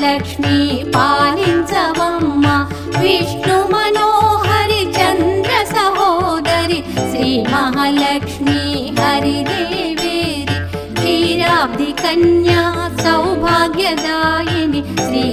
మహాలక్ష్మి పాలించవమ్మ విష్ణు మనోహరి చంద్ర సహోదరి శ్రీ మహాలక్ష్మి హరిదేవేరి క్షీరాబ్ది కన్యా సౌభాగ్యదాయిని శ్రీ